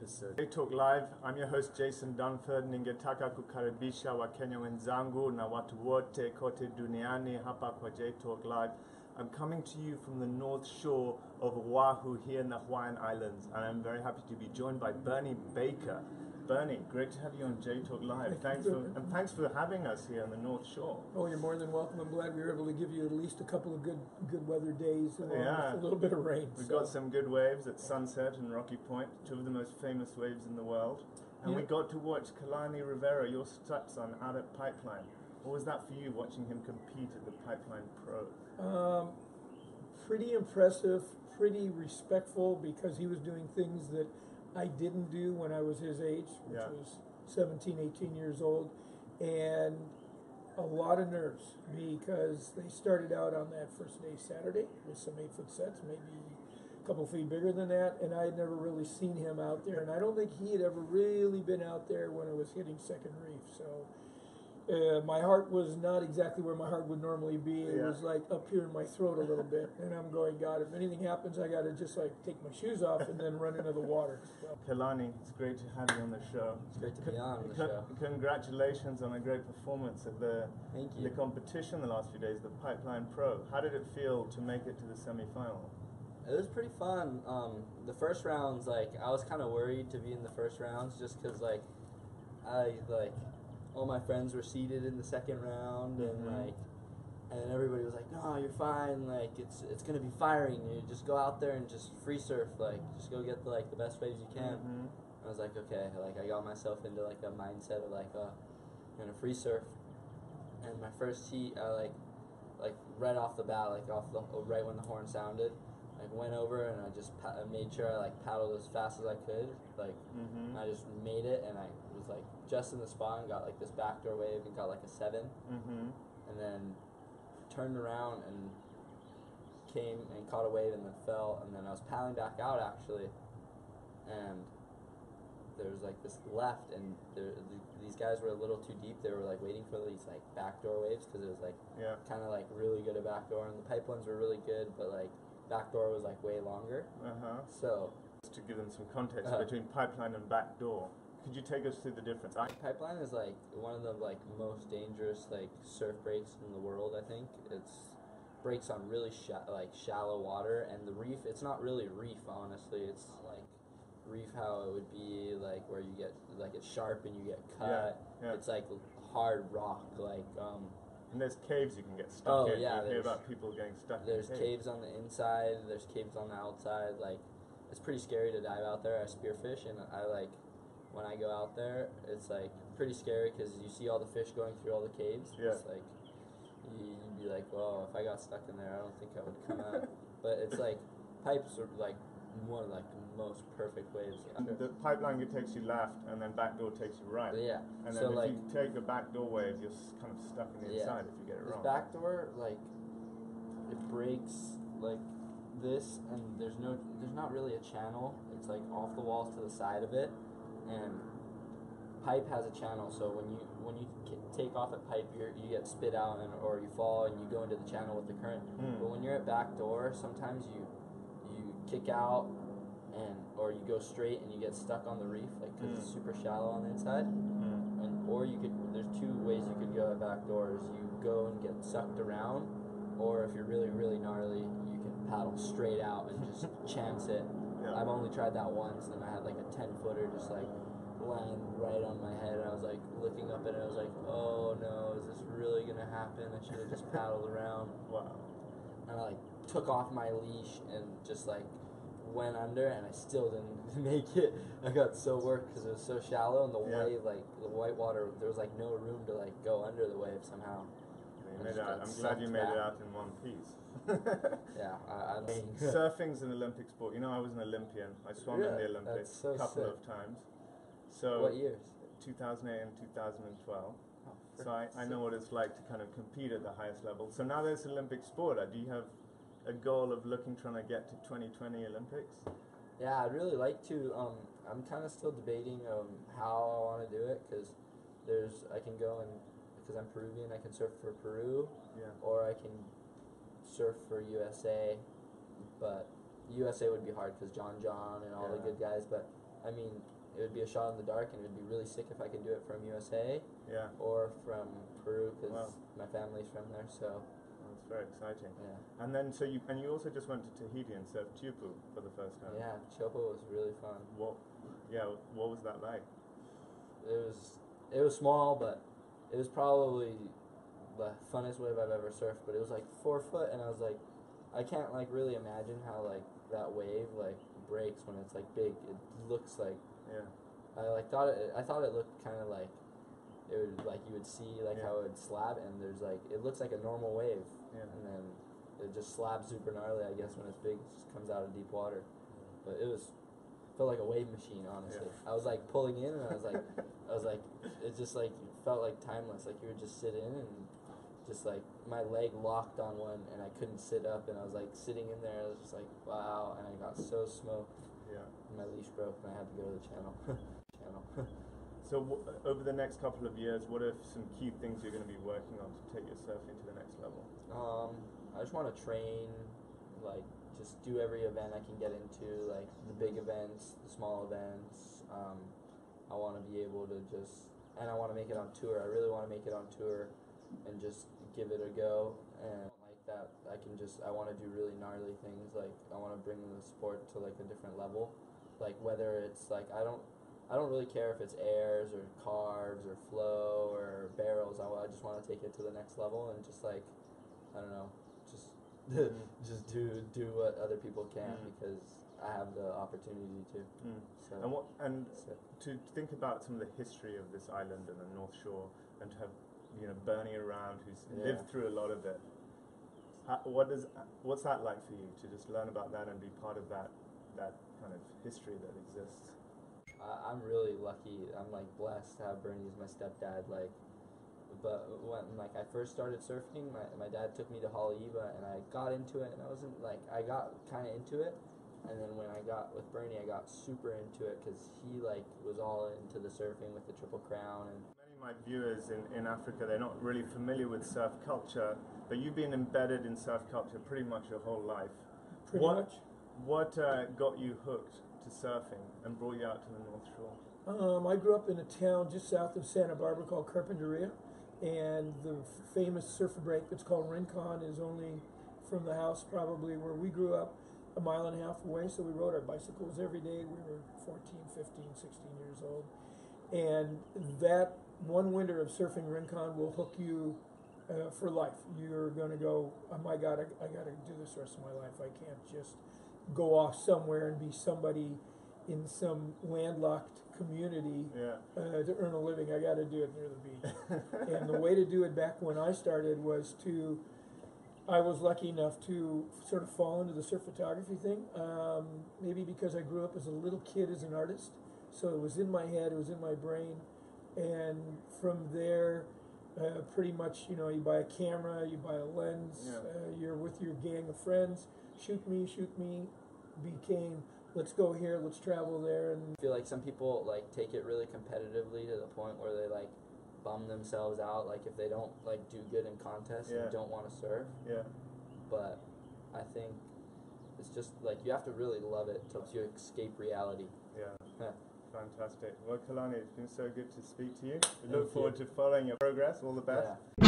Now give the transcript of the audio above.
episode. J Talk Live. I'm your host Jason Dunford. Ningetaka kukaribisha Wakenya wenzangu na watu wote kote duniani hapa kwa J Talk Live. I'm coming to you from the north shore of Oahu here in the Hawaiian Islands, and I'm very happy to be joined by Bernie Baker. Bernie, great to have you on J Talk Live. Thanks for having us here on the North Shore. Oh, you're more than welcome. I'm glad we were able to give you at least a couple of good weather days and a little bit of rain. We've got some good waves at Sunset and Rocky Point, two of the most famous waves in the world. And we got to watch Kalani Rivero, your stepson, out at Pipeline. What was that for you, watching him compete at the Pipeline Pro? Pretty impressive, pretty respectful, because he was doing things that I didn't do when I was his age, which was 17, 18 years old, and a lot of nerves because they started out on that first day Saturday with some 8-foot sets, maybe a couple feet bigger than that, and I had never really seen him out there, and I don't think he had ever really been out there when it was hitting second reef, so my heart was not exactly where my heart would normally be. It was like up here in my throat a little bit, and I'm going, God, if anything happens, I got to just like take my shoes off and then run into the water. So. Kalani, it's great to have you on the show. It's great to be on the show. Congratulations on a great performance at the competition the last few days, the Pipeline Pro. How did it feel to make it to the semi-final? It was pretty fun. The first rounds, I was kind of worried to be in the first rounds just because, all my friends were seated in the second round, and everybody was like, "No, you're fine. It's gonna be firing. You just go out there and just free surf. Just go get the best waves you can." I was like, okay. I got myself into a mindset of I'm gonna free surf. And my first heat, I right off the bat, right when the horn sounded, went over and I just made sure I paddled as fast as I could. And I just made it, and I was just in the spot and got this backdoor wave and got a 7, and then turned around and came and caught a wave and then fell, and then I was paddling back out actually, and there was this left, and these guys were a little too deep. They were waiting for these backdoor waves because it was kind of really good at backdoor, and the pipe ones were really good, but backdoor was way longer. So to give them some context between pipeline and backdoor, could you take us through the difference? Pipeline is one of the most dangerous surf breaks in the world. I think it's breaks on really shallow water, and the reef. It's not really reef, honestly. It's reef how it would be where you get it's sharp and you get cut. It's hard rock And there's caves you can get stuck in. Yeah, you hear about people getting stuck in There's caves on the inside, there's caves on the outside. It's pretty scary to dive out there. I spearfish, and I when I go out there, it's pretty scary because you see all the fish going through all the caves. It's you'd be well, if I got stuck in there, I don't think I would come out. But it's pipes are one of the most perfect waves. The pipeline takes you left, and then backdoor takes you right. Yeah. And then if you take the backdoor wave, you're kind of stuck in the inside if you get it wrong. Backdoor, it breaks this, and there's not really a channel. It's off the walls to the side of it, and pipe has a channel. So when you take off at pipe, you get spit out, or you fall and you go into the channel with the current. But when you're at backdoor, sometimes you kick out, or you go straight and you get stuck on the reef, because it's super shallow on the inside. Or there's two ways you could go at backdoors. You go and get sucked around, or if you're really, really gnarly, you can paddle straight out and just chance it. I've only tried that once, and I had a 10-footer just land right on my head, and I was looking up at it, and I was oh no, is this really gonna happen? I should have just paddled around. Wow. And I took off my leash and just went under, and I still didn't make it. I got so worked because it was so shallow, and the wave, the white water, there was no room to go under the wave somehow. I'm glad you made it out in one piece. I don't Surfing's an Olympic sport. I was an Olympian. I swam in the Olympics a couple of times. So what years? 2008 and 2012. Oh, so I know what it's like to kind of compete at the highest level. So now there's Olympic sport. Do you have a goal of trying to get to 2020 Olympics? Yeah, I'd really like to. I'm kind of still debating how I want to do it, because I can go because I'm Peruvian, I can surf for Peru, or I can surf for USA, but USA would be hard because John and all the good guys, but I mean, it would be a shot in the dark, and it would be really sick if I could do it from USA Yeah. or from Peru, because Wow. my family's from there. So That's very exciting. yeah, And then, you also just went to Tahiti and surfed Tupu for the first time. yeah, Chopo was really fun. What was that like? It was small, but it was probably the funnest wave I've ever surfed. But it was like 4 foot, and I was like, I can't like really imagine how like that wave like breaks when it's like big. It looks like Yeah. I thought it looked kind of like it would like you would see like how it would slab, and there's like it looks like a normal wave, Yeah. and then it just slabs super gnarly. I guess when it's big, it just comes out of deep water. But it felt like a wave machine, honestly. Yeah. I was like pulling in, and I was like, it just like felt like timeless. Like you would just sit in, and just like my leg locked on one, and I couldn't sit up, and I was like sitting in there. I was just like, wow, and I got so smoked. Yeah. And my leash broke, and I had to go to the channel. So over the next couple of years, what are some key things you're going to be working on to take your surfing to the next level? I just want to train, like just do every event I can get into, like the big events, the small events. I want to be able to and I want to make it on tour. I really want to make it on tour and just give it a go. And like that, I want to do really gnarly things. Like I want to bring the sport to like a different level. Like whether it's like I don't really care if it's airs or carves or flow or barrels. I just want to take it to the next level and just like, I don't know, just just do what other people can because I have the opportunity to. So to think about some of the history of this island and the North Shore, and to have Bernie around who's lived through a lot of it. What's that like for you to just learn about that and be part of that kind of history that exists? I'm really lucky. I'm like blessed to have Bernie as my stepdad. Like, but when like I first started surfing, my dad took me to Haleiwa, and I got into it, and I got kind of into it, and then when I got with Bernie, I got super into it because he like was all into the surfing with the Triple Crown. And many of my viewers in Africa, they're not really familiar with surf culture, but you've been embedded in surf culture pretty much your whole life. Pretty much. What got you hooked to surfing and brought you out to the North Shore? I grew up in a town just south of Santa Barbara called Carpinteria, and the famous surfer break that's called Rincon is only from the house probably where we grew up a mile and a half away, so we rode our bicycles every day. We were 14, 15, 16 years old, and that one winter of surfing Rincon will hook you for life. You're going to go, oh my God, I got to do this the rest of my life. I can't just go off somewhere and be somebody in some landlocked community to earn a living. I got to do it near the beach. And the way to do it back when I started was I was lucky enough to sort of fall into the surf photography thing, maybe because I grew up as a little kid as an artist. So it was in my head, it was in my brain. And from there, pretty much, you buy a camera, you buy a lens, you're with your gang of friends, shoot me, became, let's go here, let's travel there. And I feel like some people like take it really competitively to the point where they like bum themselves out, like if they don't like do good in contests and don't want to surf. Yeah. But I think it's just like you have to really love it to escape reality. Yeah. Fantastic. Well, Kalani, it's been so good to speak to you. We look forward to following your progress. All the best. Yeah.